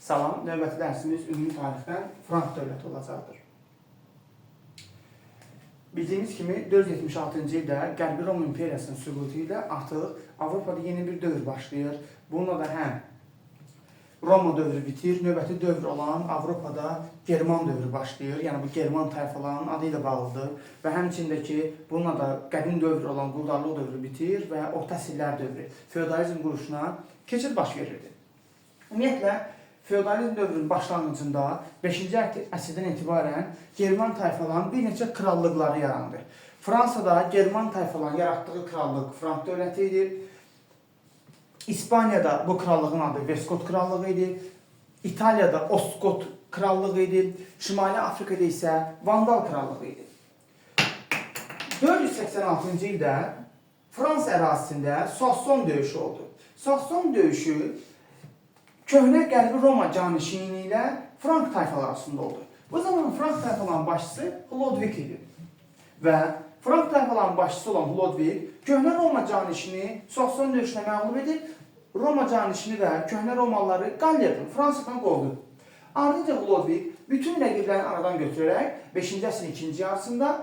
Salam, növbəti dərsimiz ümumi tarixdən Frank dövləti olacaqdır. Bildiyimiz kimi 476-cı ildə Qərbi Roma İmperiyasının süqutu ilə artıq Avropada yeni bir dövr başlayır. Bununla da həm Roma dövrü bitir, növbəti dövr olan Avropada German dövrü başlayır. Yəni bu German tayfalarının adı ilə bağlıdır və həmçindəki bununla da qədim dövr olan quldarlıq dövrü bitir və orta əsrlər dövrü, feodalizm quruluşuna keçid baş verirdi. Ümumiyyətlə, feodalizm dövrünün başlanğıcında 5-ci əsrdən etibarən German tayfalarının bir neçə krallıqları yarandı. Fransada German tayfalarının yaratdığı krallıq Frank dövləti idi. İspaniyada bu krallığın adı Veskot krallığı idi. İtaliyada Ostkot krallığı idi. Şimali Afrikada isə Vandal krallığı idi. 486-cı ildə Fransa ərazisində Soissons döyüşü oldu. Soissons döyüşü köhnə Qərbi Roma canişini ilə Frank tayfaları arasında oldu. Bu zaman Frank tayfalarının başçısı Hlodvig idi. Və Frank tayfalarının başçısı olan Hlodvig köhnə Roma canişini Soissons döyüşünə məğlub edib, Roma canişini və köhnə Romalıları Qalliyadan, Fransadan qovdu. Ardınca Hlodvig bütün rəqiblərini aradan götürərək 5-ci əsrin ikinci yarısında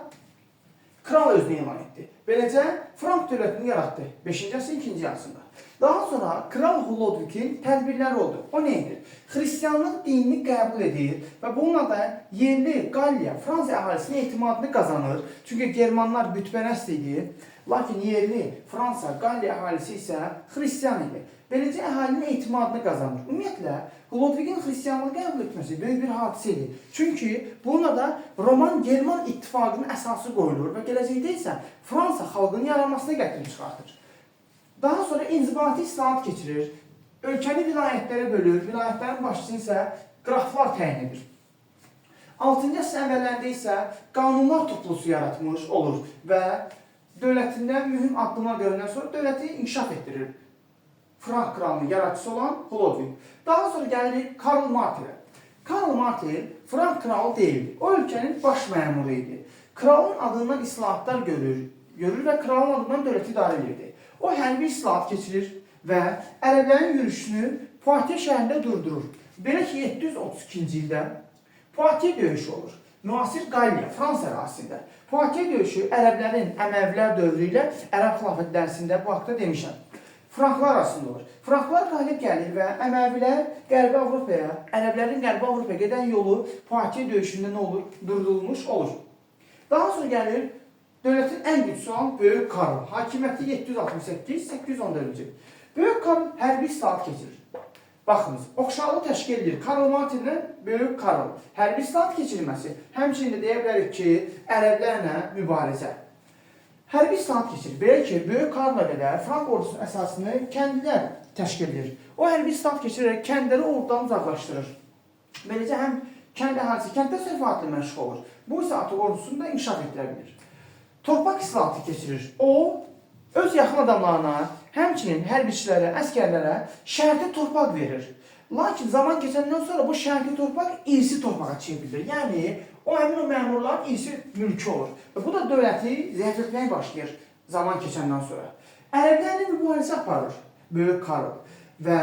kral özünü elan etdi. Beləcə Frank dövlətini yaratdı 5-ci əsrin ikinci yarısında. Daha sonra Kral Hlodvigin tədbirləri oldu. O nə edir? Xristianlıq dinini qəbul edir və bununla da yerli Qalliya, Fransa əhalisinin etimadını qazanır. Çünki Germanlar bütpərəst idi. Lakin yerli Fransa, Qalliya əhalisi isə Xristian idi. Beləcə əhalinin etimadını qazanır. Ümumiyyətlə, Hlodvigin Xristianlığı qəbul etməsi böyük bir hadisə idi. Çünki bununla da Roman-German ittifaqının əsası qoyulur və gələcəkdə isə Fransa xalqının yaranmasına gətirib çıxartır. Daha sonra inzibati islahat keçirir, ölkəni vilayətlərə bölür, vilayətlərin başçısını isə qraflar təyin edir. 6-cı əsrin əvvəllərində isə qanunlar toplusu yaratmış olur və dövlətində mühüm addımlar göründən sonra dövləti inkişaf etdirir. Frank kralının yaratıcısı olan Hlodvig. Daha sonra gəlir Karl Martel'e. Karl Martel Frank kralı deyildi. O ölkənin baş məmuru idi. Kralın adından islahatlar görür və kralın adından dövləti idarə edirdi. O hərbi islahat keçirir və ərəblərin yürüşünü Poitiers şəhərində durdurur. Belə ki, 732-ci ildə Poitiers döyüşü olur. Müasir Qalliya, Fransa ərazisində. Poitiers döyüşü ərəblərin Əməvilər dövrü ilə Ərəb xilafəti dərsində bu haqda demişəm. Franklar arasında olur. Franklar qalib gəlir və Əməvilər Qərbi Avropaya, ərəblərin Qərbi Avropaya gedən yolu Poitiers döyüşündə nə olur? Durdurulmuş olur. Daha sonra gəlir dövlətin ən güclüsü olan Böyük Karl, hakimiyyəti 768-814-cü. Böyük Karl hərbi islahat keçirir. Baxınız, oxşarlı təşkil edir. Karl Martel'lə Böyük Karl hərbi islahat keçirilməsi. Həmçinin də deyə bilərik ki, ərəblərlə mübarizə. Hərbi islahat keçirir. Belə ki, Böyük Karl'la qədər Frank ordusunun əsasını kəndlər təşkil edir. O hərbi islahat keçirərək kəndləri ordudan uzaqlaşdırır. Beləcə həm kənd əhalisi kənddə sərfəatlə məşğul olur. Bu isə artıq ordusunu da inkişaf etdirə bilir. Torpaq islahatı keçirir. O, öz yaxın adamlarına, həmçinin hərbiçilərə, əskərlərə şərti torpaq verir. Lakin zaman keçəndən sonra bu şərti torpaq irsi torpağa çevrilir. Yəni, o həmin o məmurların irsi mülkü olur. Və bu da dövləti zəiflətməyə başlayır zaman keçəndən sonra. Ərəblərlə mübarizə aparır Böyük Karl və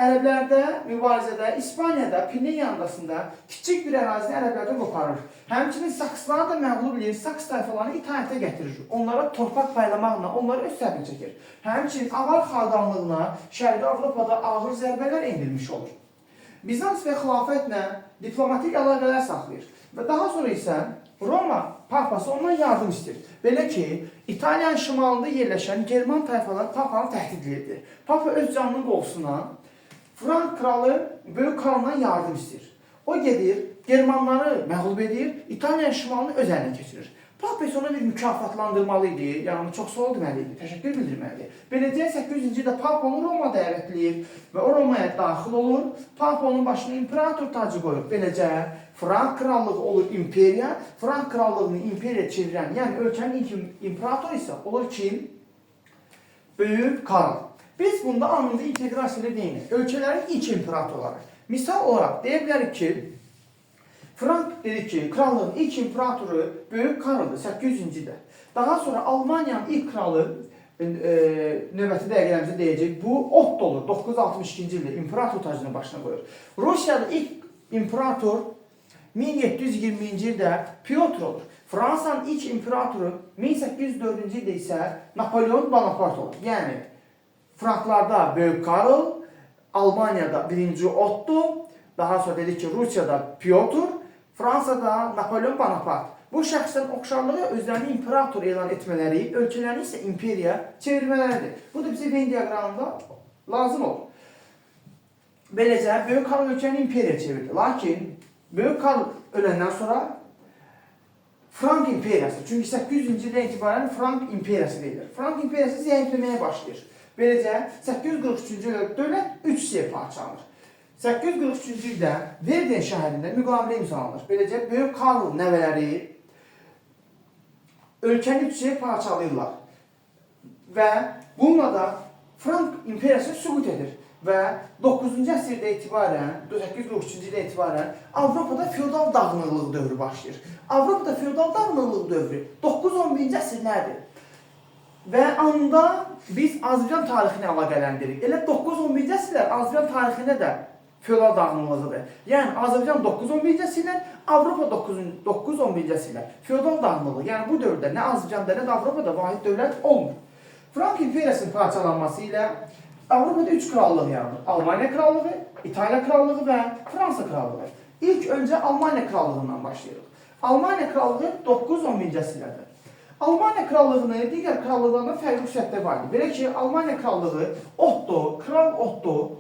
ərəblərdə mübarizədə İspaniyada, Pinin yanındasında kiçik bir ərazini ərəblərdən qoparır. Həmçinin saksları da məğlub edir, saks tayfalarını itaətə gətirir. Onlara torpaq paylamaqla onları öz səbini çəkir. Həmçinin Avar xalqanlığına Şərqi Avropada ağır zərbələr endirilmiş olur. Bizans və xilafətlə diplomatik əlaqələr saxlayır və daha sonra isə Roma papası ondan yardım istəyir. Belə ki, İtaliyanın şimalında yerləşən German tayfaları papanı təhdid edir. Papa öz canının qorxusundan Frank kralı Böyük Karl'dan yardım istəyir. O gedir, Germanları məğlub edir, İtaliyanın şimalını öz əlinə keçirir. Papa isə ona bir mükafatlandırmalı idi, yəni çox sağ ol deməli idi, təşəkkür bildirməli idi. Beləcə 800-cü ildə Papa onu Roma dəvətləyir və o Romaya daxil olur. Papa onun başına imperator tacı qoyur. Beləcə Frank krallığı olur imperiya, Frank krallığını imperiya çevirən, yəni ölkənin ilk imperatoru isə olur kim? Böyük Karl. Biz bunda anında inteqrasiya ilə deyirik. Ölkələrin ilk imperatorları. Misal olaraq deyə bilərik ki, Frank dedi ki, krallığın ilk imperatoru Böyük Karl'dır 800-cü ildə. Daha sonra Almaniyanın ilk kralı növbəti dəqiqələrimizdə deyəcək. Bu Otto olur. 962-ci ildə imperator tacını başına qoyur. Rusiyada ilk imperator 1720-ci ildə Pyotr olur. Fransanın ilk imperatoru 1804-cü ildə isə Napoleon Bonaparte olur. Yəni Franklarda Böyük Karl, Almaniyada 1-ci Otto, daha sonra dedik ki Rusiyada Pyotr, Fransada Napoleon Bonaparte. Bu şəxslərin oxşarlığı özlərini imperator elan etmələri, ölkələrini isə imperiya çevirmələridir. Bu da bizə Venn diaqramında lazım olur. Beləcə, Böyük Karl ölkəni imperiya çevirdi. Lakin Böyük Karl öləndən sonra Frank imperiyası, çünki 800-cü ildən etibarən Frank imperiyası deyilir. Frank imperiyası zəifləməyə başlayır. Beləcə, 843-cü ildə dövlət 3 hissəyə parçalanır. 843-cü ildə Verden şəhərində müqavilə imzalanır. Beləcə, Böyük Karl nəvələri ölkəni 3 hissəyə parçalayırlar. Və bununla da Frank imperiyası süqut edir. Və 9-cu əsrdə etibarən, 843-cü ildə etibarən Avropada feodal dağınıqlıq dövrü başlayır. Avropada feodal dağınıqlıq dövrü 9-11-ci əsrlərdir. Və anda biz Azərbaycan tarixini əlaqələndirik. Elə 9-11-ci əsrlər Azərbaycan tarixində də feodal dağınıqlığıdır. Yəni Azərbaycan 9-11-ci əsrlər, Avropa 9-11-ci əsrlər feodal dağınıqlığı. Yəni bu dövrdə nə Azərbaycanda, nə də Avropada vahid dövlət olmur. Frank imperiyasının parçalanması ilə Avropada 3 krallıq yaranır. Almaniya krallığı, İtaliya krallığı və Fransa krallığı. İlk öncə Almaniya krallığından başlayırıq. Almaniya krallığı 9-11-ci əsrlərdir. Almaniya krallığını digər krallıqlardan fərqli xüsusiyyətləri vardır. Belə ki, Almaniya krallığı Otto, Kral Otto,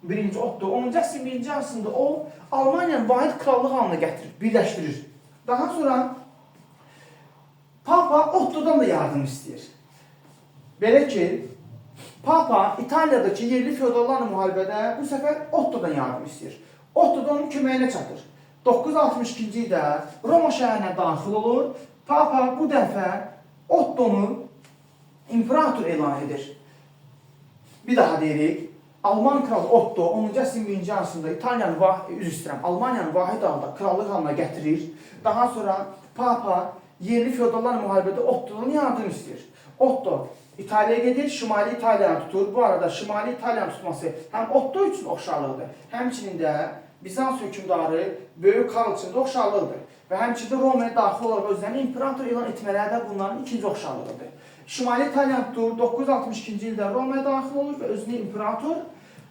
1-ci Otto, 10-cu əsrin 1-ci əsrində o Almaniyanın vahid krallıq halına gətirir, birləşdirir. Daha sonra Papa Otto'dan da yardım istəyir. Belə ki, Papa İtaliyadakı yerli feodallarla müharibədə bu səfər Otto'dan yardım istəyir. Otto da onun köməyinə çatır. 962-ci ildə Roma şəhərinə daxil olur. Papa bu dəfə Otto'nu imperator elan edir. Bir daha deyirik. Alman kralı Otto 10-cu əsrin 1-ci əsrində Almaniyanın vahid halda krallıq halına gətirir. Daha sonra Papa yerli feodallarla müharibədə Otto'dan yardım istəyir. Otto İtaliyaya gedir, Şimali İtaliyanı tutur. Bu arada Şimali İtaliyanı tutması həm Otto üçün oxşarlıqdır, həmçinin də Bizans hökmdarı Böyük Karl üçün də oxşarlıqdır. Və həmçində Romaya daxil olaraq özlərini imperator elan etmələri də bunların ikinci oxşarlığıdır. Şimali İtaliyan tutur, 962-ci ildə Romaya daxil olur və özünü imperator,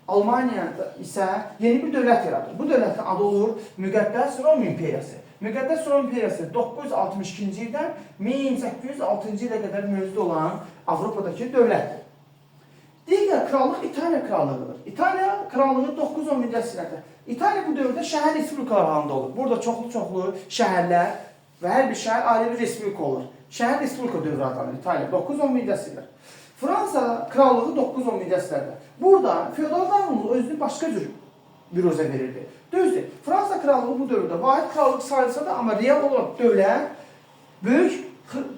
Almaniyada isə yeni bir dövlət yaradır. Bu dövlətin adı olur Müqəddəs Rom İmperiyası. Müqəddəs Rom İmperiyası 962-ci ildən 1806-cı ilə qədər mövcud olan Avropadakı dövlətdir. Digər krallıq İtaliya krallığıdır. İtaliya krallığı 9-11-ci əsrlərdə. İtaliya bu dövrdə şəhər respublikalar halında olur. Burada çoxlu şəhərlər və hər bir şəhər ayrı bir respublika olur. Şəhər respublika dövrü adlanır İtaliya 9-11-ci əsrlər. Fransa krallığı 9-11-ci əsrlərdə. Burada feodal dağınıqlığı özünü başqa cür büruzə verirdi. Düzdür, Fransa krallığı bu dövrdə vahid krallıq sayılsa da, amma real olaraq dövlət böyük,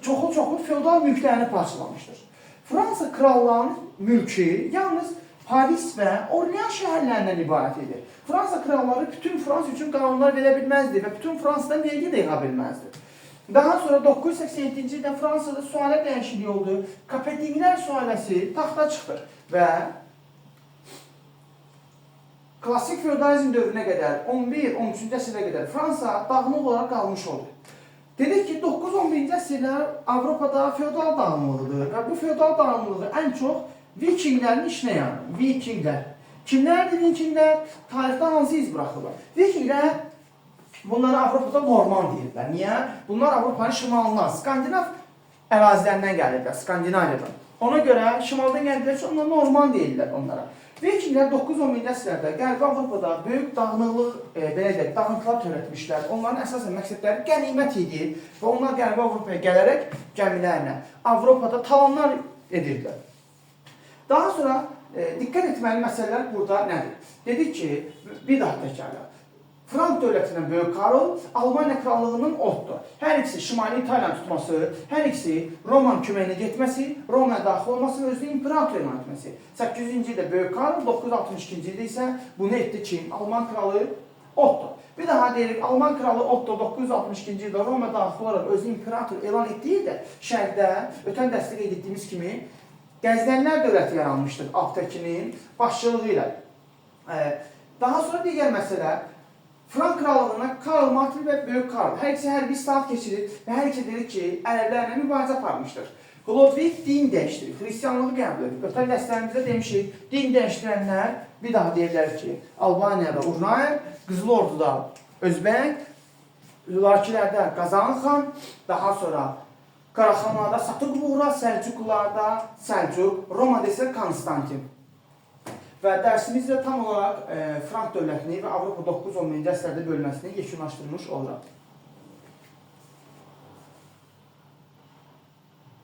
çoxlu feodal mülklərini parçalamışdır. Fransa krallığının mülkü yalnız Paris və Orlean şəhərlərindən ibarət idi. Fransa kralları bütün Fransa üçün qanunlar verə bilməzdi və bütün Fransada vergi də yığa bilməzdi. Daha sonra 987-ci ildə Fransada süalət dəyişikliyi oldu. Kapetinglər süaləsi taxta çıxır və klassik feodalizm dövrünə qədər, 11-13-cü əsrə qədər Fransa dağınıq olaraq qalmış oldu. Dedik ki, 9-11-ci əsrlər Avropada feodal dağınıqlıqdır və bu feodal dağınıqlığı ən çox Vikinglərin işinə yanır. Vikinglər. Kimlərdir Vikinglər? Tarixdə hansı iz buraxırlar? Vikinglər bunlara Avropada Norman deyirlər. Niyə? Bunlar Avropanın şimalından, Skandinav ərazilərindən gəlirlər, Skandinaviyadan. Ona görə şimaldan gəldikləri üçün onlara Norman deyirlər onlara. Vikinglər 9-11-ci əsrlərdə Qərbi Avropada böyük dağıntılar törətmişlər. Onların əsasən məqsədləri qənimət idi və onlar Qərbi Avropaya gələrək gəmilərlə Avropada talanlar edirdilər. Daha sonra diqqət etməli məsələlər burada nədir? Dedik ki, bir daha təkrarla. Frank dövlətindən Böyük Karl, Almaniya krallığının Otto. Hər ikisi Şimali İtaliyanı tutması, hər ikisi Romanın köməyinə getməsi, Romaya daxil olması və özünü imperator elan etməsi. 800-cü ildə Böyük Karl, 962-ci ildə isə bunu etdi ki, Alman kralı Otto. Bir daha deyirik, Alman kralı Otto 962-ci ildə Romaya daxil olaraq özünü imperator elan etdiyi də şərqdə, ötən dəstək etdiyimiz kimi, Qəznənlər dövləti yaranmışdır Aptekinin başçılığı ilə. Daha sonra digər məsələ, Frank krallığına Karl Martel və Böyük Karl hər ikisi hərbi islahat keçirir və hər iki dedik ki, ərəblərlə mübarizə aparmışdır. Klodvig din dəyişdirir, xristianlığı qəbul edir. Ötən dərslərimizdə demişik, din dəyişdirənlər bir daha deyirlər ki, Albaniyada Urnayer, Qızıl Orduda Özbək, Hülakilərdə Qazan xan, daha sonra Qaraxanlarda Satürk Buğra, Səlcuqlarda Səlcuq, Romada isə Konstantin. Və dərsimizdə tam olaraq Frank dövlətini və Avropa 9-10-cu əsrdə bölməsini yekunlaşdırmış olacaq.